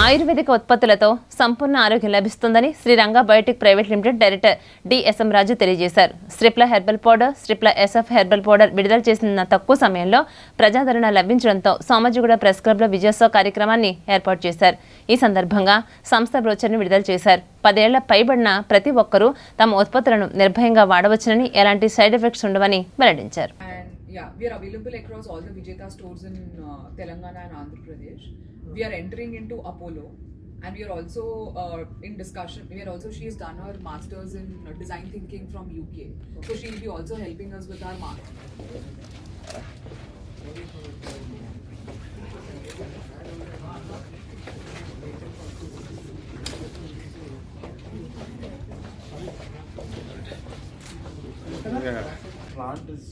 ఆయుర్వేదిక ఉత్పత్తులతో సంపూర్ణ ఆరోగ్యం లభిస్తుందని Sriranga biotech private limited director D S M Raju తెలియజేశారు. స్ట్రిప్లా హెర్బల్ పౌడర్, స్ట్రిప్లా ఎస్ఎఫ్ హెర్బల్ పౌడర్ విడుదల చేసిన తక్కువ సమయంలో ప్రజాదరణ లభించడంతో సోమాజిగూడ ప్రెస్ క్లబ్లో విజయోత్సవ కార్యక్రమాన్ని ఏర్పాటు చేశారు. ఈ సందర్భంగా సంస్థ బ్రోచర్ని విడుదల చేశారు. 10 ఏళ్ల పైబడిన ప్రతి ఒక్కరూ తమ ఉత్పత్తులను నిర్భయంగా వాడవచ్చునని, ఎలాంటి సైడ్ ఎఫెక్ట్స్ ఉండవని వెల్లడించారు. Yeah, we are available across all the Vijeta stores in Telangana and Andhra Pradesh. We are entering into Apollo, and we are also in discussion. She has done her masters in design thinking from UK, so she will be also helping us with our marketing. Plant is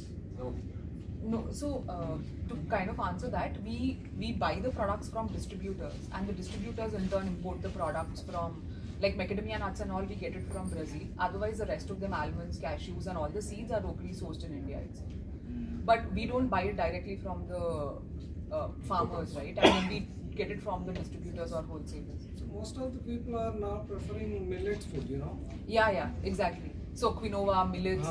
No, so to kind of answer that, we buy the products from distributors, and the distributors in turn import the products from, like macadamia nuts and all, we get it from Brazil. Otherwise, the rest of them, almonds, cashews, and all the seeds are locally sourced in India itself. But we don't buy it directly from the farmers, right? And then we get it from the distributors or wholesalers. So most of the people are now preferring millets food, you know? Yeah, exactly. So quinoa, millets,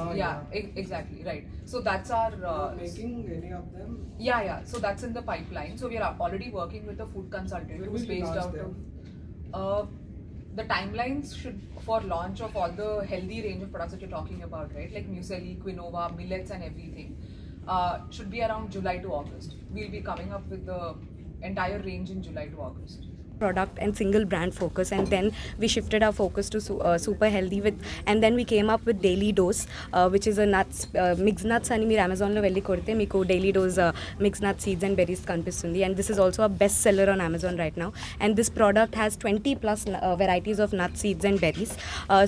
exactly, right. So that's our... making any of them? Yeah. So that's in the pipeline. So we are already working with a food consultant who's based out of... the timelines should, for launch of all the healthy range of products that you're talking about, right? Like muesli, quinoa, millets and everything, should be around July to August. We'll be coming up with the entire range in July to August. Product and single brand focus, and then we shifted our focus to super healthy with, and then we came up with daily dose, which is a nuts mixed nuts ani meer Amazon lo velli kodte meeku daily dose mixed nuts, seeds and berries kanipistundi, and this is also a best seller on Amazon right now. And this product has 20 plus varieties of nuts, seeds and berries.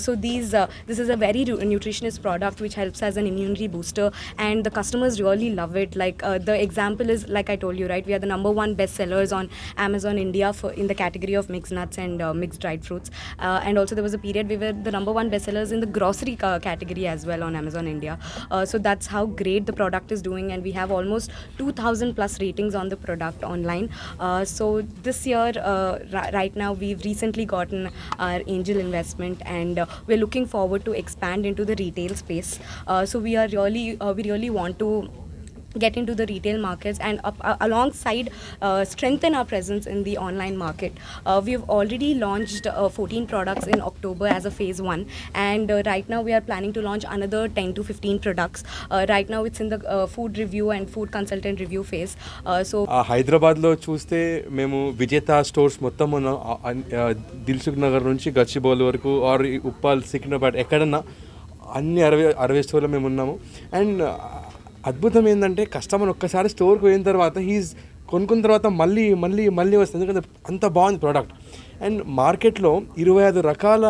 So this is a very nutritious product which helps as an immunity booster, and the customers really love it. Like the example is, like I told you, right, we are the #1 best sellers on Amazon India for in the category of mixed nuts and mixed dried fruits, and also there was a period we were the #1 bestsellers in the grocery category as well on Amazon India. So that's how great the product is doing, and we have almost 2,000 plus ratings on the product online. So this year, right now, we've recently gotten our angel investment, and we're looking forward to expand into the retail space. So we really want to get into the retail markets, and alongside strengthen our presence in the online market. We've already launched 14 products in October as a phase 1, and right now we are planning to launch another 10 to 15 products. Right now it's in the food review and food consultant review phase. So హైదరాబాద్లో చూస్తే మేము విజేత stores మొత్తం దిల్సుఖ్ నగర్ నుంచి గచ్చిబౌలి వరకు are Uppal, Secunderabad, ఎక్కడన్నా అన్ని 60 స్టోర్లో మేము ఉన్నాము. అండ్ అద్భుతం ఏంటంటే కస్టమర్ ఒక్కసారి స్టోర్కి పోయిన తర్వాత కొనుక్కున్న తర్వాత మళ్ళీ వస్తుంది, ఎందుకంటే అంత బాగుంది ప్రోడక్ట్. అండ్ మార్కెట్లో 25 రకాల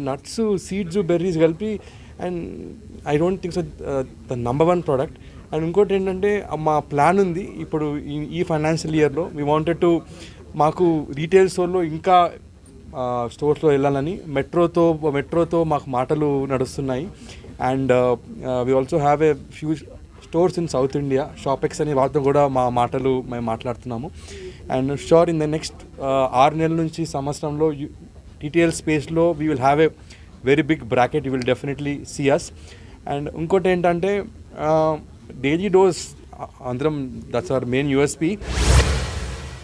నట్స్, సీడ్స్, బెర్రీస్ కలిపి, and I don't think so the #1 product. And ఇంకోటి ఏంటంటే మా ప్లాన్ ఉంది ఇప్పుడు ఈ ఫైనాన్షియల్ ఇయర్లో వీ వాంటెడ్ టు, మాకు రీటైల్ స్టోర్లో ఇంకా స్టోర్స్లో వెళ్ళాలని మెట్రోతో మాకు మాటలు నడుస్తున్నాయి. And we also have a few stores in south India, షాపెక్స్ అని వాటితో కూడా మేము మాట్లాడుతున్నాము. And sure in the next 6 నెలల నుంచి సంవత్సరంలో రీటైల్ స్పేస్లో we will have a very big bracket, you will definitely see us. And ఇంకోటి ఏంటంటే డైలీ డోస్ అందరం, దట్స్ అవర్ మెయిన్ USP.